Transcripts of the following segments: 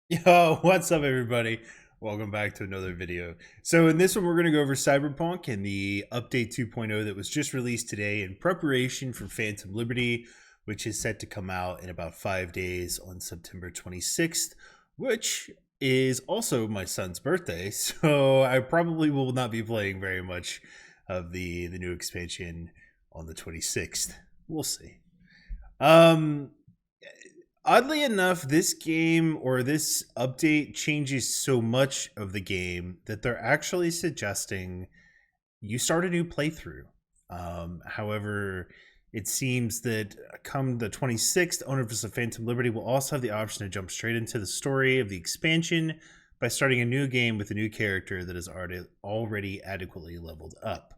Yo, what's up, everybody? Welcome back to another video. So, in this one, we're going to go over Cyberpunk and the update 2.0 that was just released today in preparation for Phantom Liberty, which is set to come out in about 5 days on September 26th, which is also my son's birthday. So, I probably will not be playing very much of the new expansion on the 26th. We'll see. Um, Oddly enough, this game or this update changes so much of the game that they're actually suggesting you start a new playthrough. However, it seems that come the 26th, owners of Phantom Liberty will also have the option to jump straight into the story of the expansion by starting a new game with a new character that is already adequately leveled up.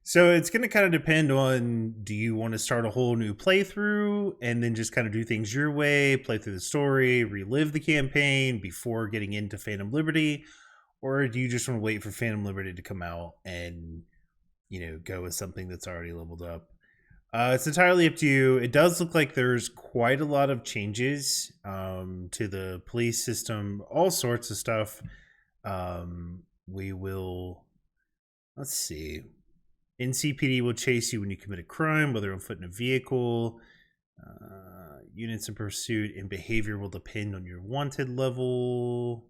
So it's going to kind of depend on, do you want to start a whole new playthrough and then just kind of do things your way, play through the story, relive the campaign before getting into Phantom Liberty, or do you just want to wait for Phantom Liberty to come out and, go with something that's already leveled up? It's entirely up to you. It does look like there's quite a lot of changes to the police system, all sorts of stuff. We will, let's see. NCPD will chase you when you commit a crime, whether on foot in a vehicle. Units in pursuit and behavior will depend on your wanted level.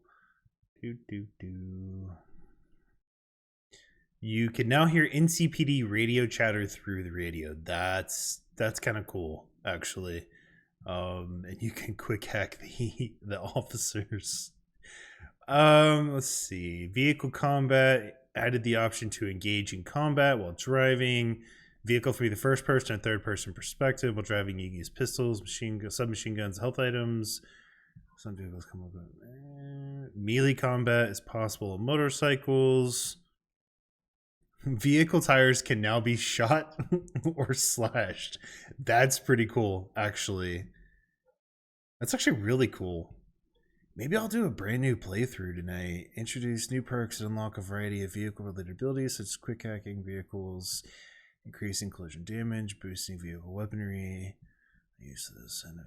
You can now hear NCPD radio chatter through the radio. That's kind of cool, actually. And you can quick hack the officers. Let's see. Vehicle combat added the option to engage in combat while driving. Vehicle can be the first person and third person perspective. While driving, you can use pistols, submachine guns, health items. Some vehicles come up with melee combat is possible on motorcycles. Vehicle tires can now be shot or slashed. That's pretty cool, actually. That's actually really cool. Maybe I'll do a brand new playthrough tonight. Introduce new perks that unlock a variety of vehicle-related abilities, such as quick hacking vehicles, increasing collision damage, boosting vehicle weaponry. Use this and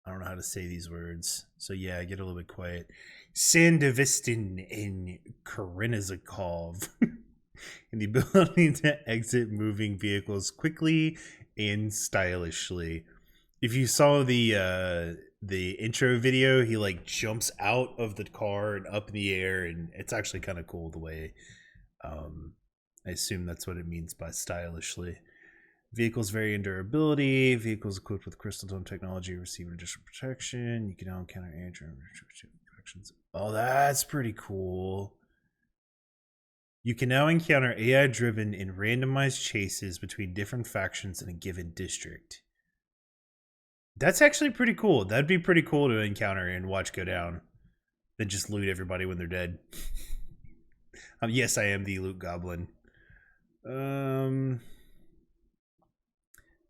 I don't know how to say these words, so yeah, get a little bit quiet. Sandevistin and Karinizakov. And the ability to exit moving vehicles quickly and stylishly. If you saw the intro video, he like jumps out of the car and up in the air, and it's actually kind of cool the way. I assume that's what it means by stylishly. Vehicles vary in durability. Vehicles equipped with crystal dome technology receive additional protection. You can now encounter protections. Oh, that's pretty cool. You can now encounter AI driven and randomized chases between different factions in a given district. That's actually pretty cool. That'd be pretty cool to encounter and watch go down. Then just loot everybody when they're dead. Yes, I am the loot goblin.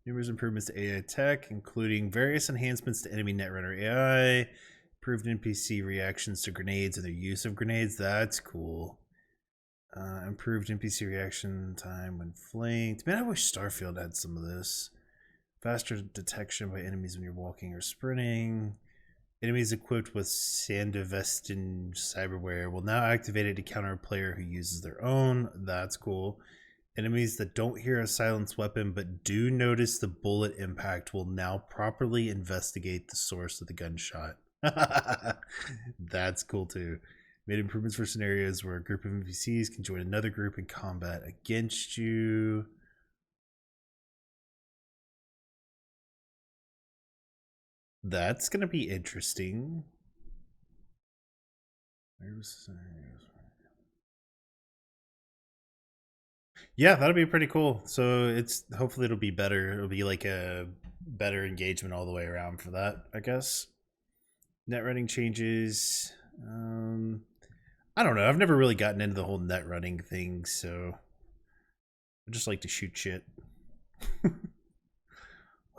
Numerous improvements to AI tech, including various enhancements to enemy Netrunner AI, improved NPC reactions to grenades and their use of grenades. That's cool. Improved NPC reaction time when flanked. Man, I wish Starfield had some of this. Faster detection by enemies when you're walking or sprinting. Enemies equipped with Sandavestin cyberware will now activate it to counter a player who uses their own. That's cool. Enemies that don't hear a silenced weapon but do notice the bullet impact will now properly investigate the source of the gunshot. That's cool too. Made improvements for scenarios where a group of NPCs can join another group in combat against you. That's going to be interesting. Yeah, that'll be pretty cool. So it's hopefully it'll be better. It'll be like a better engagement all the way around for that, I guess. Net running changes. I don't know. I've never really gotten into the whole net running thing, so I just like to shoot shit.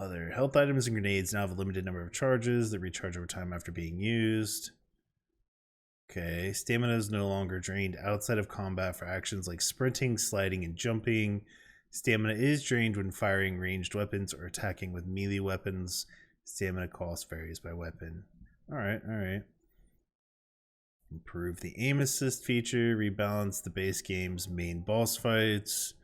Other health items and grenades now have a limited number of charges that recharge over time after being used. Okay, stamina is no longer drained outside of combat for actions like sprinting, sliding, and jumping. Stamina is drained when firing ranged weapons or attacking with melee weapons. Stamina cost varies by weapon. All right, all right. Improve the aim assist feature, rebalance the base game's main boss fights,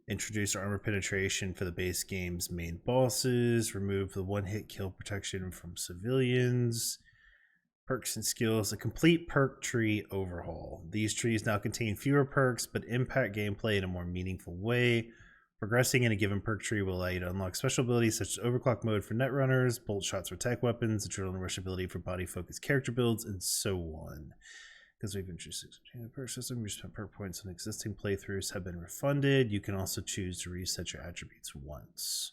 introduce armor penetration for the base game's main bosses, remove the one-hit kill protection from civilians, perks and skills, a complete perk tree overhaul. These trees now contain fewer perks, but impact gameplay in a more meaningful way. Progressing in a given perk tree will allow you to unlock special abilities such as overclock mode for netrunners, bolt shots for tech weapons, Eternal Rushability for body-focused character builds, and so on. Because we've introduced a perk system, your spent perk points in existing playthroughs have been refunded. You can also choose to reset your attributes once.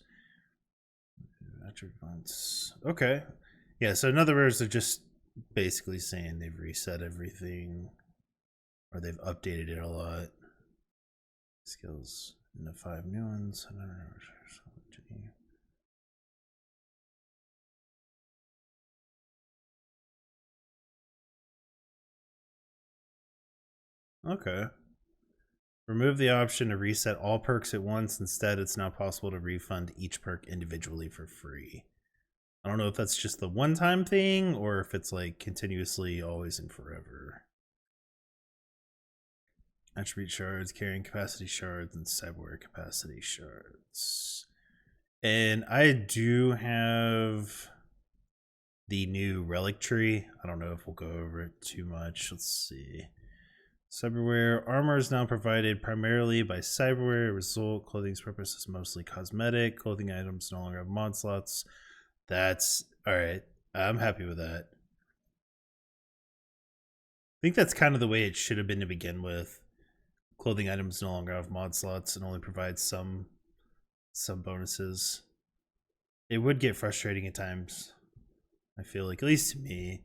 Attributes. Okay. Yeah, so in other words, they're just basically saying they've reset everything, or they've updated it a lot. Skills in the 5 new ones. Okay. Remove the option to reset all perks at once. Instead, it's now possible to refund each perk individually for free. I don't know if that's just the one-time thing or if it's like continuously, always and forever. Attribute shards, carrying capacity shards, and cyberware capacity shards. And I do have the new relic tree. I don't know if we'll go over it too much. Let's see. Cyberware armor is now provided primarily by cyberware. Result, clothing's purpose is mostly cosmetic. Clothing items no longer have mod slots. That's all right. I'm happy with that. I think that's kind of the way it should have been to begin with. Clothing items no longer have mod slots and only provide some bonuses. It would get frustrating at times, I feel like, at least to me.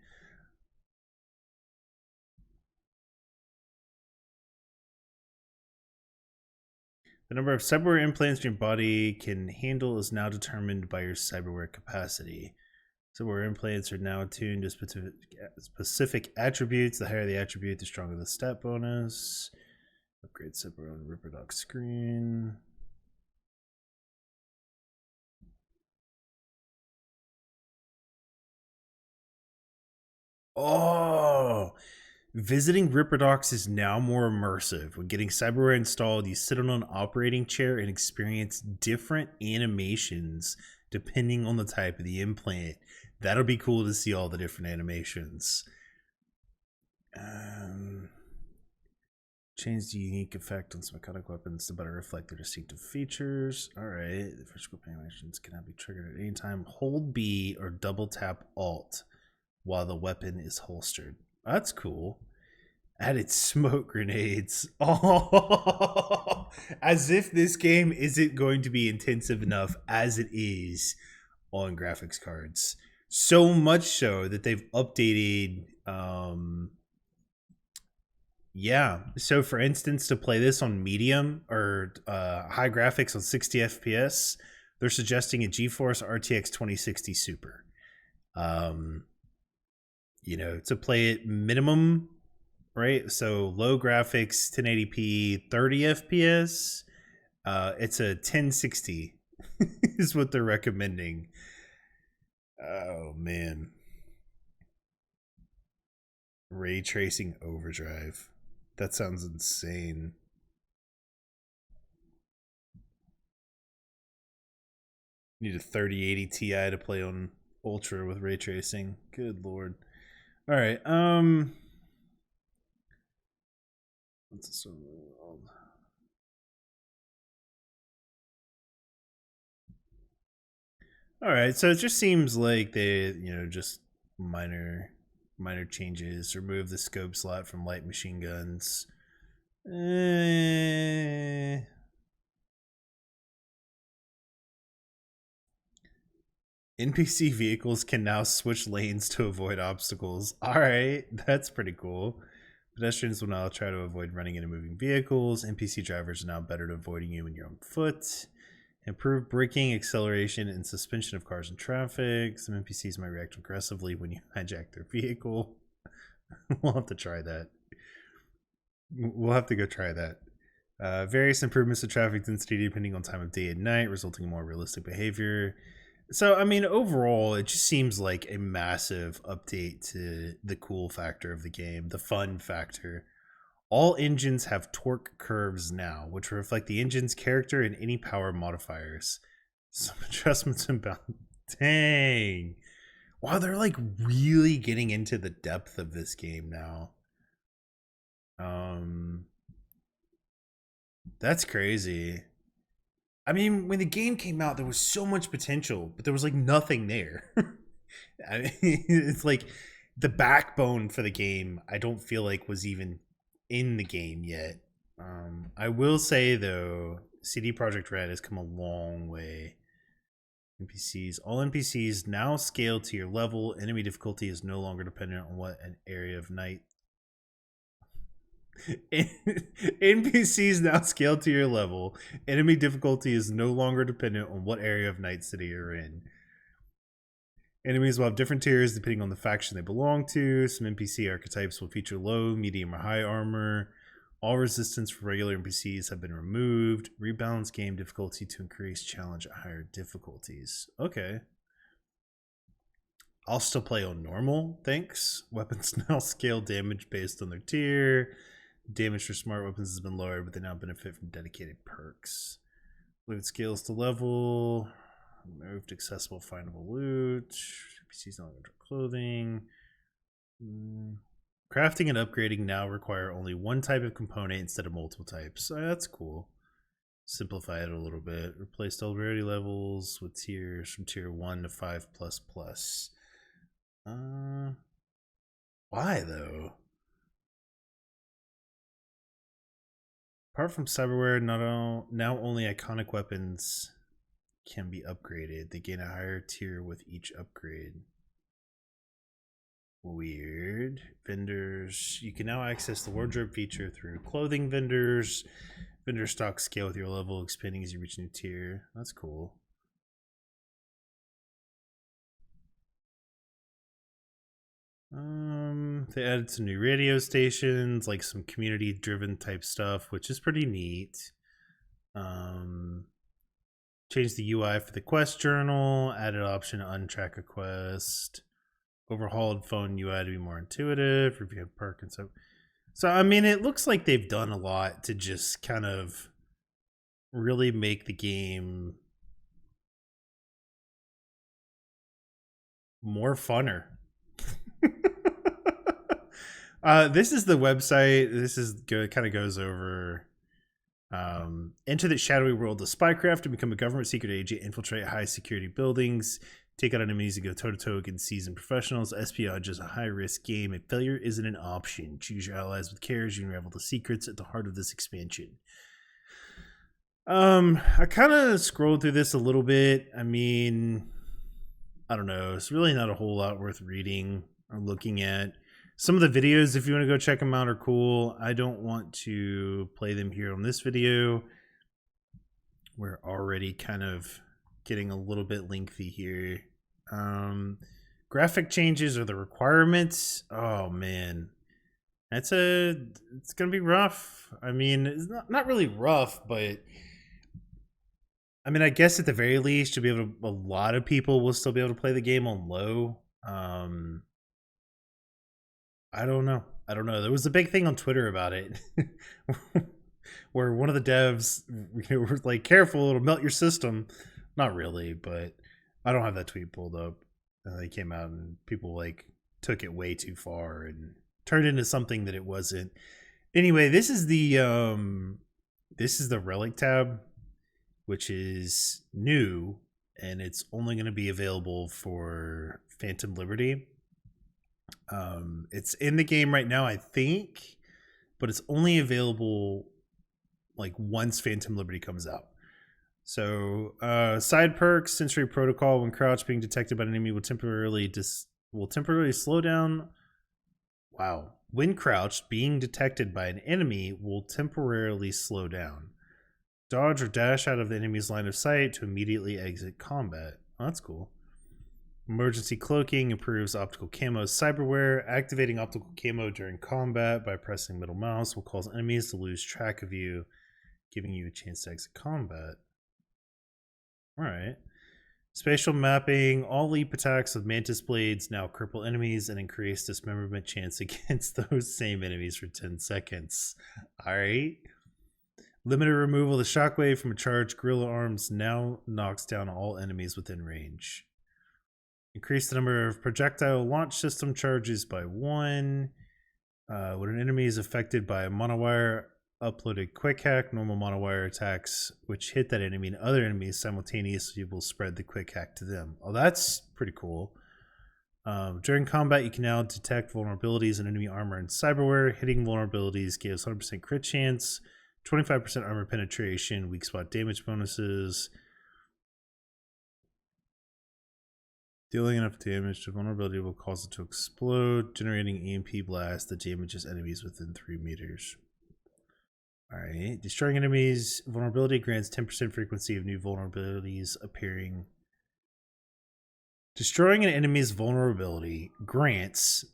The number of cyberware implants your body can handle is now determined by your cyberware capacity. Cyberware implants are now attuned to specific attributes. The higher the attribute, the stronger the stat bonus. Upgrade cyberware on Ripperdoc screen. Oh, visiting Ripperdocs is now more immersive. When getting cyberware installed, you sit on an operating chair and experience different animations depending on the type of the implant. That'll be cool to see all the different animations. Change the unique effect on some iconic weapons to better reflect their distinctive features. Alright, the first group animations cannot be triggered at any time. Hold B or double tap Alt while the weapon is holstered. That's cool. Added smoke grenades. Oh, as if this game isn't going to be intensive enough as it is on graphics cards. So much so that they've updated. Yeah. So, for instance, to play this on medium or high graphics on 60 FPS, they're suggesting a GeForce RTX 2060 Super. You know, to play it minimum, right? So low graphics, 1080p, 30 FPS. It's a 1060 is what they're recommending. Oh man. Ray tracing overdrive. That sounds insane. Need a 3080 Ti to play on Ultra with ray tracing. Good lord. All right. What's this one? All right. So it just seems like they, just minor changes. Remove the scope slot from light machine guns. NPC vehicles can now switch lanes to avoid obstacles. All right, that's pretty cool. Pedestrians will now try to avoid running into moving vehicles. NPC drivers are now better at avoiding you when you're on foot. Improve braking, acceleration, and suspension of cars in traffic. Some NPCs might react aggressively when you hijack their vehicle. We'll have to try that. We'll have to go try that. Various improvements to traffic density depending on time of day and night, resulting in more realistic behavior. So, I mean, overall, it just seems like a massive update to the cool factor of the game, the fun factor. All engines have torque curves now, which reflect the engine's character and any power modifiers. Some adjustments in balance. Dang. Wow, they're like really getting into the depth of this game now. That's crazy. I mean, when the game came out, there was so much potential, but there was like nothing there. I mean, it's like the backbone for the game, I don't feel like was even in the game yet. I will say though, CD Projekt Red has come a long way. NPCs, all NPCs now scale to your level. Enemy difficulty is no longer dependent on what an area of night. NPCs now scale to your level. Enemy difficulty is no longer dependent on what area of Night City you're in. Enemies will have different tiers depending on the faction they belong to. Some NPC archetypes will feature low, medium, or high armor. All resistance for regular NPCs have been removed. Rebalance game difficulty to increase challenge at higher difficulties. Okay. I'll still play on normal, thanks. Weapons now scale damage based on their tier. Damage for smart weapons has been lowered, but they now benefit from dedicated perks. Loot scales to level. Removed accessible findable loot. NPCs no longer clothing. Crafting and upgrading now require only one type of component instead of multiple types. That's cool. Simplify it a little bit. Replaced all rarity levels with tiers from tier 1 to 5++. Why though? Apart from cyberware, now only iconic weapons can be upgraded. They gain a higher tier with each upgrade. Weird. Vendors. You can now access the wardrobe feature through clothing vendors. Vendor stock scale with your level, expanding as you reach a new tier. That's cool. They added some new radio stations, like some community-driven type stuff, which is pretty neat. Changed the UI for the quest journal, added option to untrack a quest, overhauled phone UI to be more intuitive, review perk and so. So I mean, it looks like they've done a lot to just kind of really make the game more funner. This is the website. This is good. Kind of goes over. Enter the shadowy world of spycraft and become a government secret agent. Infiltrate high security buildings. Take out enemies and go toe to toe against seasoned professionals. Espionage is a high risk game, and failure isn't an option. Choose your allies with care as you unravel the secrets at the heart of this expansion. I kind of scrolled through this a little bit. I mean, I don't know. It's really not a whole lot worth reading or looking at. Some of the videos, if you want to go check them out, are cool. I don't want to play them here on this video. We're already kind of getting a little bit lengthy here. Graphic changes are the requirements. Oh man, it's gonna be rough. I mean, it's not really rough, but I mean, I guess at the very least, you'll be able to, a lot of people will still be able to play the game on low. I don't know. There was a big thing on Twitter about it where one of the devs were like, careful, it'll melt your system. Not really, but I don't have that tweet pulled up. They came out and people like took it way too far and turned into something that it wasn't. Anyway, this is the relic tab, which is new, and it's only going to be available for Phantom Liberty. It's in the game right now, I think, but it's only available like once Phantom Liberty comes out. So side perks: Sensory Protocol. When crouched, being detected by an enemy will temporarily slow down. Wow. When crouched, being detected by an enemy will temporarily slow down. Dodge or dash out of the enemy's line of sight to immediately exit combat. Oh, that's cool. Emergency cloaking improves optical camo cyberware. Activating optical camo during combat by pressing middle mouse will cause enemies to lose track of you, giving you a chance to exit combat. All right. Spatial mapping. All leap attacks with mantis blades now cripple enemies and increase dismemberment chance against those same enemies for 10 seconds. Alright. Limited removal of the shockwave from a charged gorilla arms now knocks down all enemies within range. Increase the number of projectile launch system charges by 1. When an enemy is affected by a monowire uploaded quick hack, normal monowire attacks which hit that enemy and other enemies simultaneously will spread the quick hack to them. Oh, that's pretty cool. During combat, you can now detect vulnerabilities in enemy armor and cyberware. Hitting vulnerabilities gives 100% crit chance, 25% armor penetration, weak spot damage bonuses. Dealing enough damage to vulnerability will cause it to explode, generating EMP blast that damages enemies within 3 meters. Alright. Destroying enemies' vulnerability grants 10% frequency of new vulnerabilities appearing. Destroying an enemy's vulnerability grants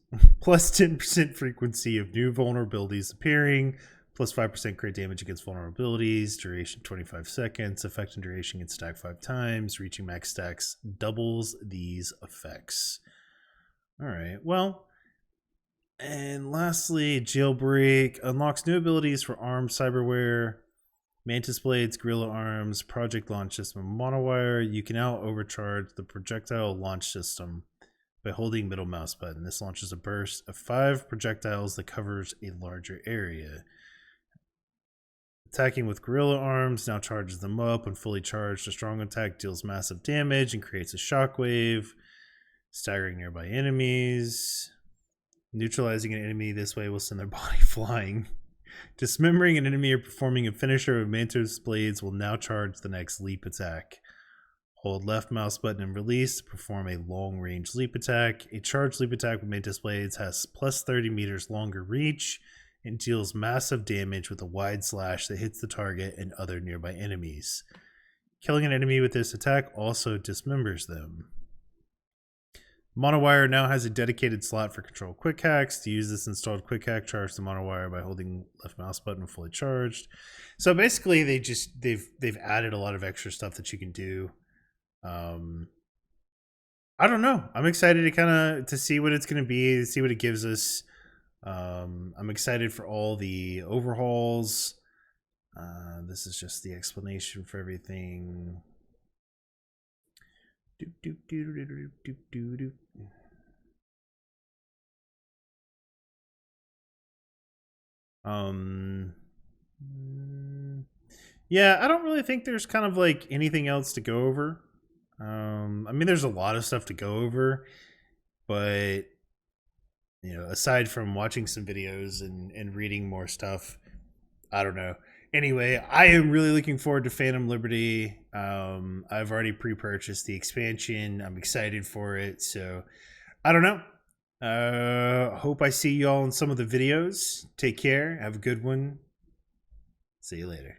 plus 10% frequency of new vulnerabilities appearing, plus 5% crit damage against vulnerabilities, duration 25 seconds, effect and duration can stack 5 times, reaching max stacks doubles these effects. Alright, well, and lastly, jailbreak unlocks new abilities for armed cyberware, mantis blades, gorilla arms, project launch system, monowire. You can now overcharge the projectile launch system by holding middle mouse button. This launches a burst of 5 projectiles that covers a larger area. Attacking with gorilla arms now charges them up. When fully charged, a strong attack deals massive damage and creates a shockwave, staggering nearby enemies. Neutralizing an enemy this way will send their body flying. Dismembering an enemy or performing a finisher with mantis blades will now charge the next leap attack. Hold left mouse button and release to perform a long range leap attack. A charged leap attack with mantis blades has plus 30 meters longer reach and deals massive damage with a wide slash that hits the target and other nearby enemies. Killing an enemy with this attack also dismembers them. Monowire now has a dedicated slot for control quick hacks. To use this installed quick hack, charge the monowire by holding left mouse button fully charged. So basically, they've added a lot of extra stuff that you can do. I don't know. I'm excited to see what it's going to be, to see what it gives us. I'm excited for all the overhauls. This is just the explanation for everything. Yeah, I don't really think there's kind of like anything else to go over. I mean, there's a lot of stuff to go over, but you know, aside from watching some videos and reading more stuff, I don't know. Anyway, I am really looking forward to Phantom Liberty. I've already pre-purchased the expansion. I'm excited for it. So, I don't know. Hope I see you all in some of the videos. Take care. Have a good one. See you later.